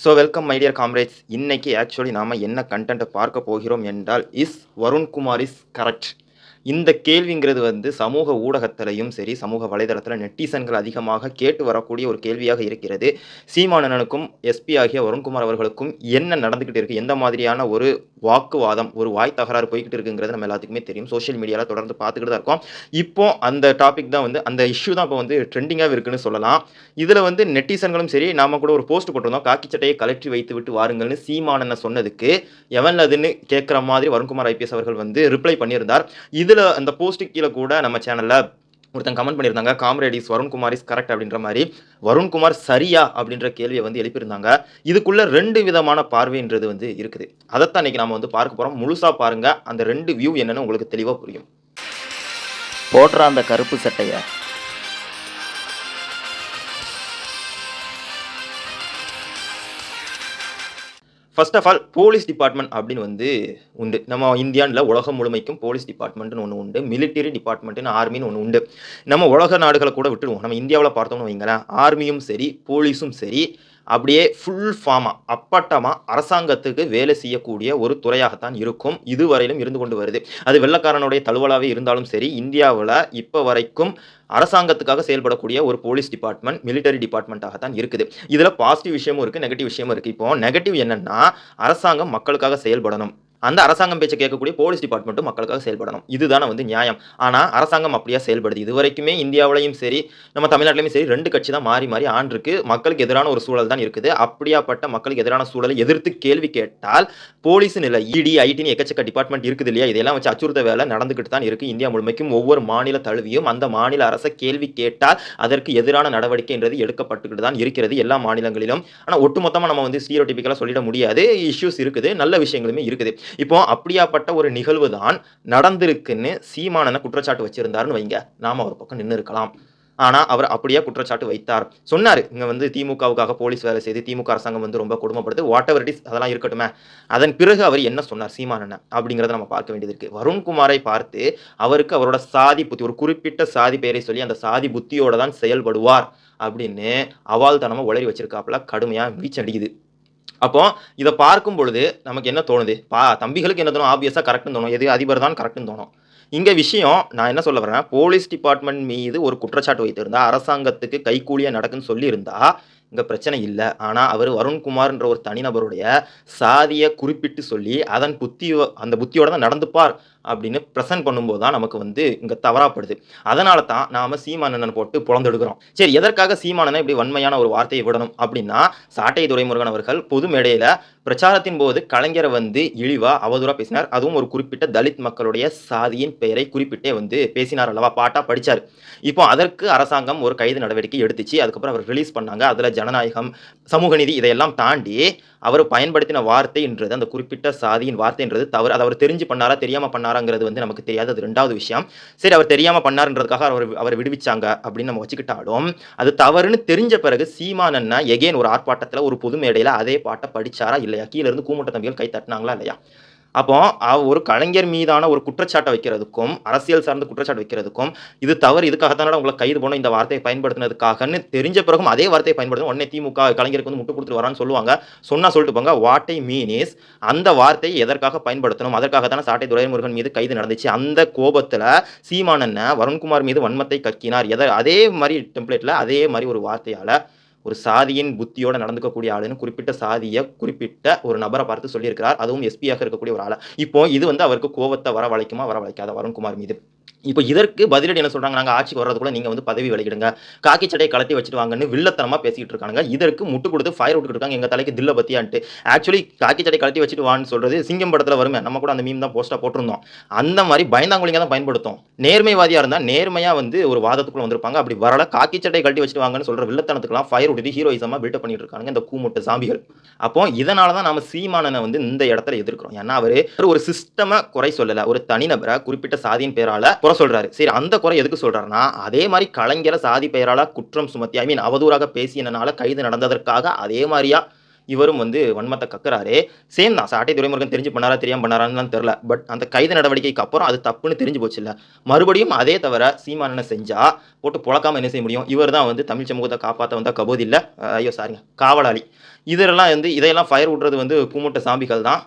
Welcome my dear comrades. இன்னைக்கு actually நாம என்ன கண்டென்ட்டை பார்க்க போகிறோம் என்றால், இஸ் வருண்குமார் இஸ் கரெக்ட்? இந்த கேள்விங்கிறது சமூக ஊடகத்திலையும் சரி, சமூக வலைதளத்தில நெட்டிசன்கள் அதிகமாக கேட்டு வரக்கூடிய ஒரு கேள்வியாக இருக்கிறது. சீமானண்ணனுக்கும், எஸ்பி ஆகிய வருண்குமார் அவர்களுக்கும் என்ன நடந்துகிட்டு இருக்கு? எந்த மாதிரியான ஒரு வாக்குவாதம், ஒரு வாய் தகராறு போய்க்கிட்டு இருக்குங்கிறது நம்ம எல்லாத்துக்குமே தெரியும். சோஷியல் மீடியால தொடர்ந்து பார்த்துக்கிட்டு தான் இருக்கோம். இப்போ அந்த டாபிக் தான் அந்த இஷ்யூ தான் இப்போ ட்ரெண்டிங்காவே இருக்குன்னு சொல்லலாம். இதுல நெட்டிசன்களும் சரி, நாம கூட ஒரு போஸ்ட் போட்டிருந்தோம். காக்கி சட்டையை கழற்றி வைத்து விட்டு வாருங்கள்னு சீமானண்ணன் சொன்னதுக்கு எவன் அதுன்னு கேட்கிற மாதிரி வருண்குமார் ஐபிஎஸ் அவர்கள் ரிப்ளை பண்ணியிருந்தார். இதுல அந்த போஸ்ட்டுக்கு கீழே கூட நம்ம சேனல்ல ஒருத்தங்க கமெண்ட் பண்ணியிருந்தாங்க, comrade is Varun Kumar is correct அப்படின்ற மாதிரி. வருண்குமார் சரியா அப்படின்ற கேள்வியை எழுப்பியிருந்தாங்க. இதுக்குள்ள 2 விதமான பார்வைன்றது இருக்குது. அதைத்தான் இன்னைக்கு நாம பார்க்க போறோம். முழுசா பாருங்க. அந்த 2 வியூ என்னன்னு உங்களுக்கு தெளிவா புரியும். போடுற அந்த கருப்பு சட்டைய first of all police department அப்படின்னு உண்டு. நம்ம இந்தியாவில் உலகம் முழுமைக்கும் போலீஸ் டிபார்ட்மெண்ட்னு ஒன்று உண்டு. மிலிட்டரி டிபார்ட்மெண்ட்னு ஆர்மின்னு ஒன்று உண்டு. நம்ம உலக நாடுகளை கூட விட்டுடுவோம். நம்ம இந்தியாவில் பார்த்தோம்னு வைங்களேன், ஆர்மியும் சரி போலீஸும் சரி அப்படியே ஃபுல் ஃபார்மாக அப்பட்டமாக அரசாங்கத்துக்கு வேலை செய்யக்கூடிய ஒரு துறையாகத்தான் இருக்கும். இதுவரையிலும் இருந்து கொண்டு வருது. அது வெள்ளக்காரனுடைய தழுவலாகவே இருந்தாலும் சரி, இந்தியாவில் இப்போ வரைக்கும் அரசாங்கத்துக்காக செயல்படக்கூடிய ஒரு போலீஸ் டிபார்ட்மெண்ட் மிலிட்டரி டிபார்ட்மெண்ட்டாகத்தான் இருக்குது. இதில் பாசிட்டிவ் விஷயமும் இருக்குது, நெகட்டிவ் விஷயமும் இருக்குது. இப்போ நெகட்டிவ் என்னன்னா, அரசாங்கம் மக்களுக்காக செயல்படணும். அந்த அரசாங்கம் பேச்சை கேட்கக்கூடிய போலீஸ் டிபார்ட்மெண்ட்டும் மக்களுக்காக செயல்படணும். இதுதானே நியாயம். ஆனால் அரசாங்கம் அப்படியா செயல்படுது? இது வரைக்குமே இந்தியாவிலையும் சரி, நம்ம தமிழ்நாட்டிலையும் சரி 2 கட்சி தான் மாறி மாறி ஆண்டிருக்கு. மக்களுக்கு எதிரான ஒரு சூழல் தான் இருக்குது. அப்படியாப்பட்ட மக்களுக்கு எதிரான சூழலை எதிர்த்து கேள்வி கேட்டால் போலீஸ்னு இல்லை, இடி ஐடின்னு எக்கச்சக்க டிபார்ட்மெண்ட் இருக்குது இல்லையா? இதெல்லாம் வச்சு அச்சுறுத்த வேலை நடந்துகிட்டு தான் இருக்குது. இந்தியா முழுமைக்கும் ஒவ்வொரு மாநில தழுவியும் அந்த மாநில அரசை கேள்வி கேட்டால் அதற்கு எதிரான நடவடிக்கைன்றது எடுக்கப்பட்டுக்கிட்டு தான் இருக்கிறது எல்லா மாநிலங்களிலும். ஆனால் ஒட்டுமொத்தமாக நம்ம ஸ்டீரியோடிபிக்கலாக சொல்லிட முடியாது. இஷ்யூஸ் இருக்குது, நல்ல விஷயங்களுமே இருக்குது. இப்போ அப்படியாப்பட்ட ஒரு நிகழ்வு தான் நடந்திருக்குன்னு சீமானனை குற்றச்சாட்டு வச்சிருந்தாருன்னு வைங்க, நாம ஒரு பக்கம் நின்று இருக்கலாம். ஆனா அவர் அப்படியே குற்றச்சாட்டு வைத்தார். சொன்னாரு, இங்க திமுகவுக்காக போலீஸ் வேலை செய்து திமுக அரசாங்கம் ரொம்ப கொடுமைப்படுது, வாட் எவர் இட் இஸ், அதெல்லாம் இருக்கட்டுமே. அதன் பிறகு அவர் என்ன சொன்னார் சீமானண்ணன் அப்படிங்கிறத நம்ம பார்க்க வேண்டியது இருக்கு. வருண்குமாரை பார்த்து அவருக்கு அவரோட சாதி புத்தி, ஒரு குறிப்பிட்ட சாதி பெயரை சொல்லி அந்த சாதி புத்தியோட தான் செயல்படுவார் அப்படின்னு அவால்தனமா உளறி வச்சிருக்காப்புல கடுமையா வீச்சடிக்குது. அப்போ இதை பார்க்கும் பொழுது நமக்கு என்ன தோணுது? தம்பிகளுக்கு என்ன தோணும்? ஆப்வியஸாக கரெக்ட்னு தோணும். எது அதிபர் தான் கரெக்ட்னு தோணும். இங்கே விஷயம் நான் என்ன சொல்ல வரேன், போலீஸ் டிபார்ட்மெண்ட் மீது ஒரு குற்றச்சாட்டு வைத்திருந்தா, அரசாங்கத்துக்கு கைக்கூலியாக நடக்குன்னு சொல்லியிருந்தா இங்கே பிரச்சனை இல்லை. ஆனால் அவர் வருண்குமார்ன்ற ஒரு தனிநபருடைய சாதியை குறிப்பிட்டு சொல்லி அதன் அந்த புத்தியோட தான் நடந்துப்பார் அப்படின்னு ப்ரெசென்ட் பண்ணும்போது தான் நமக்கு இங்கே தவறாப்படுது. அதனால தான் நாம் சீமானண்ணன் போட்டு புலந்தெடுக்கிறோம். சரி, எதற்காக சீமானண்ணன் இப்படி வன்மையான ஒரு வார்த்தையை விடணும் அப்படின்னா, சாட்டை துரைமுருகன் அவர்கள் பொது மேடையில் பிரச்சாரத்தின் போது கலைஞரை இழிவா அவதூறா பேசினார். அதுவும் ஒரு குறிப்பிட்ட தலித் மக்களுடைய சாதியின் பெயரை குறிப்பிட்டே பேசினார் அல்லவா, பாட்டா படித்தார். இப்போ அதற்கு அரசாங்கம் ஒரு கைது நடவடிக்கை எடுத்துச்சு. அதுக்கப்புறம் அவர் ரிலீஸ் பண்ணாங்க. அதில் ஜனநாயகம், சமூக நீதி இதையெல்லாம் தாண்டி அவர் பயன்படுத்தின வார்த்தைன்றது, அந்த குறிப்பிட்ட சாதியின் வார்த்தைன்றது தவறு. அதை அவர் தெரிஞ்சு பண்ணாரா தெரியாம பண்ணாராங்கிறது நமக்கு தெரியாது. அது 2வது விஷயம். சரி, அவர் தெரியாம பண்ணாருன்றதுக்காக அவர் விடுவிச்சாங்க அப்படின்னு நம்ம வச்சுக்கிட்டாலும், அது தவறுன்னு தெரிஞ்ச பிறகு சீமானண்ணன் எகெயின் ஒரு ஆர்ப்பாட்டத்தில் ஒரு பொது மேடையில் அதே பாட்டை படிச்சாரா இல்லையா? கீழே இருந்து கூமுட்ட தம்பிகள் கை தட்டினாங்களா இல்லையா? அப்போ ஒரு கலைஞர் மீதான ஒரு குற்றச்சாட்டை வைக்கிறதுக்கும், அரசியல் சார்ந்த குற்றச்சாட்டு வைக்கிறதுக்கும், இது தவறு, இதுக்காகத்தானே உங்களை கைது பண்ண இந்த வார்த்தையை பயன்படுத்தினதுக்காகன்னு தெரிஞ்ச பிறகும் அதே வார்த்தையை பயன்படுத்தும். உடனே திமுக கலைஞருக்கு முட்டு கொடுத்துட்டு வரான்னு சொல்லுவாங்க. சொன்னா சொல்லிட்டு போங்க. வாட் ஐ மீன் இஸ், அந்த வார்த்தையை எதற்காக பயன்படுத்தணும்? அதற்காகத்தானே சாட்டை துரைமுருகன் மீது கைது நடந்துச்சு. அந்த கோபத்தில் சீமானண்ணன் வருண்குமார் மீது வன்மத்தை கக்கினார். அதே மாதிரி டெம்ப்ளேட்டில் அதே மாதிரி ஒரு வார்த்தையால் ஒரு சாதியின் புத்தியோட நடந்துக்கக்கூடிய ஆளுன்னு குறிப்பிட்ட சாதியை குறிப்பிட்ட ஒரு நபரை பார்த்து சொல்லியிருக்கிறார். அதுவும் எஸ்பியாக இருக்கக்கூடிய ஒரு ஆளை. இப்போ இது அவருக்கு கோபத்தை வரவழைக்குமா வரவழைக்காத வருண்குமார் மீது? இப்போ இதற்கு பதிலடி என்ன சொல்றாங்க, நாங்கள் ஆட்சிக்கு வர்றதுக்குள்ள நீங்க பதவி விலகிடுங்க, காக்கி சட்டையை கலட்டி வச்சுட்டு வாங்கன்னு வில்லத்தனமா பேசிட்டு இருக்காங்க. இதற்கு முட்டு கொடுத்து ஃபயர் விட்டுட்டு இருக்காங்க, எங்க தலைக்கு தில்ல பத்தியான்ட்டு. ஆக்சுவலி காக்கி சட்டை கலட்டி வச்சுட்டு வான்னு சொல்றது சிங்கம் படத்துல வருமே, நம்ம கூட அந்த மீம் தான் போஸ்டா போட்டிருந்தோம். அந்த மாதிரி பயந்தாங்குழிங்க தான் பயன்படுத்தும். நேர்மைவாதியா இருந்தா நேர்மையா ஒரு வாதத்துக்குள்ள வந்திருப்பாங்க. அப்படி வரல, காக்கி சட்டையை கழட்டி வச்சுட்டு வாங்கன்னு சொல்ற வில்லத்தனத்துக்குலாம் ஃபயர் விட்டுட்டு ஹீரோயிசமா பில்டப் பண்ணிட்டு இருக்காங்க இந்த கூமுட்ட சாம்பிகள். அப்போ இதனால தான் நாம சீமானனை இந்த இடத்துல எதிர்க்கிறோம். ஏன்னா அவரு ஒரு சிஸ்டமை குறை சொல்லல, ஒரு தனிநபரை குறிப்பிட்ட சாதியின் பேரால சொல்றாரு. சரி, அந்த குறை எதுக்கு சொல்றாருன்னா, அதே மாதிரி கலைஞர சாதி பெயரால குற்றம் சுமத்தி அவதூறாக பேசியனால கைது நடந்ததற்காக அதே மாதிரியா இவரும் வன்மத்தை கக்குறாரு. சேம் தான். சாட்டை துரைமுருகன் தெரிஞ்சு பண்ணாரா தெரியாம பண்ணாரான்னு தெரியல. பட் அந்த கைது நடவடிக்கைக்கு அப்புறம் அது தப்புன்னு தெரிஞ்சு போச்சு இல்ல. மறுபடியும் அதே தவிர சீமானனை செஞ்சா போட்டு புழக்காம என்ன செய்ய முடியும்? இவர் தான் தமிழ் சமூகத்தை காப்பாற்ற வந்த கபோதி இல்ல, ஐயோ சாரிங்க, காவலாளி. இதெல்லாம் வந்து இதையெல்லாம் ஃபயர் விடுறது வந்து கூமுட்ட சாம்பிகள் தான்.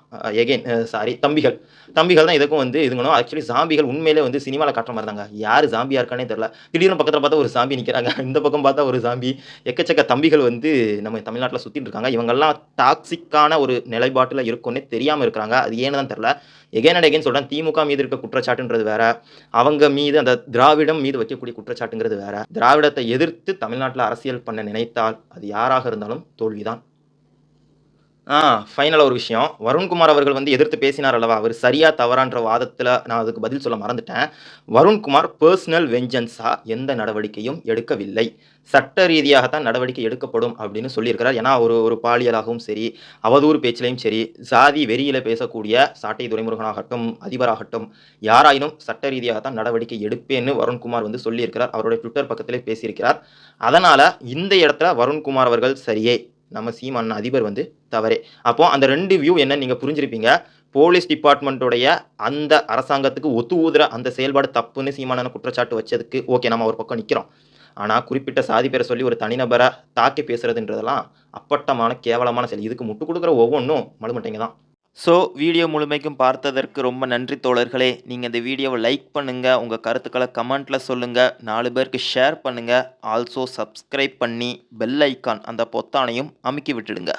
தம்பிகள். தம்பிகள் தான் இதுக்கும் வந்து இதுங்கணும். ஆக்சுவலி சாம்பிகள் உண்மையிலே வந்து சினிமால காட்டுற மாரி தாங்க. யாரு சாம்பியா இருக்கான்னே தெரியல. திடீர்னு பக்கத்துல பார்த்தா ஒரு சாம்பி நிக்கிறாங்க. இந்த பக்கம் பார்த்தா ஒரு சாம்பி. எக்கச்சக்க தம்பிகள் வந்து நம்ம தமிழ்நாட்டுல சுத்திட்டு இருக்காங்க. இவங்கெல்லாம் டாக்ஸிக்கான ஒரு நிலைப்பாட்டுல இருக்குன்னே தெரியாம இருக்கிறாங்க. அது ஏன்னு தான் தெரியல. எகைன் அண்ட் எகைன் சொல்றேன். திமுக மீது இருக்க குற்றச்சாட்டுன்றது வேற. அவங்க மீது அந்த திராவிடம் மீது வைக்கக்கூடிய குற்றச்சாட்டுங்கிறது வேற. திராவிடத்தை எதிர்த்து தமிழ்நாட்டுல அரசியல் பண்ண நினைத்தால் அது யாராக இருந்தாலும் தோல்விதான். ஃபைனலா ஒரு விஷயம். வருண்குமார் அவர்கள் வந்து எதிர்த்து பேசினார் அல்லவா? அவர் சரியா தவறான்ற வாதத்துல நான் அதுக்கு பதில் சொல்ல மறந்துட்டேன். வருண்குமார் பெர்சனல் வெஞ்சன்ஸா எந்த நடவடிக்கையும் எடுக்கவில்லை. சட்ட ரீதியாக தான் நடவடிக்கை எடுக்கப்படும் அப்படின்னு சொல்லியிருக்கிறார். ஏன்னா ஒரு பாலியலாகவும் சரி, அவதூறு பேச்சிலையும் சரி, சாதி வெறியில பேசக்கூடிய சாட்டை துரைமுருகனாகட்டும், அதிபராகட்டும் யாராயினும் சட்ட ரீதியாக தான் நடவடிக்கை எடுப்பேன்னு வருண்குமார் வந்து சொல்லியிருக்கிறார். அவருடைய ட்விட்டர் பக்கத்திலே பேசியிருக்கிறார். அதனால இந்த இடத்துல வருண்குமார் அவர்கள் சரியே. நம்ம சீமான் அதிபர் வந்து தவறே. அப்போ அந்த 2 வியூ என்னன்னு நீங்க புரிஞ்சிருப்பீங்க. போலீஸ் டிபார்ட்மெண்ட்டோடைய அந்த அரசாங்கத்துக்கு ஒத்து ஊதுற அந்த செயல்பாடு தப்புன்னு சீமானன குற்றச்சாட்டு வச்சதுக்கு ஓகே நம்ம ஒரு பக்கம் நிக்கிறோம். ஆனா குறிப்பிட்ட சாதி பேரை சொல்லி ஒரு தனிநபரை தாக்கி பேசுறதுன்றதெல்லாம் அப்பட்டமான கேவலமான செயல். இதுக்கு முட்டு கொடுக்குற ஒவ்வொன்றும் மழுமட்டைங்க தான். ஸோ வீடியோ முழுமைக்கும் பார்த்ததற்கு ரொம்ப நன்றி தோழர்களே. நீங்கள் இந்த வீடியோவை லைக் பண்ணுங்கள், உங்கள் கருத்துக்களை கமெண்ட்டில் சொல்லுங்கள், 4 பேருக்கு ஷேர் பண்ணுங்கள். ஆல்சோ சப்ஸ்கிரைப் பண்ணி பெல் ஐக்கான் அந்த பொத்தானையும் அமுக்கி விட்டுடுங்க.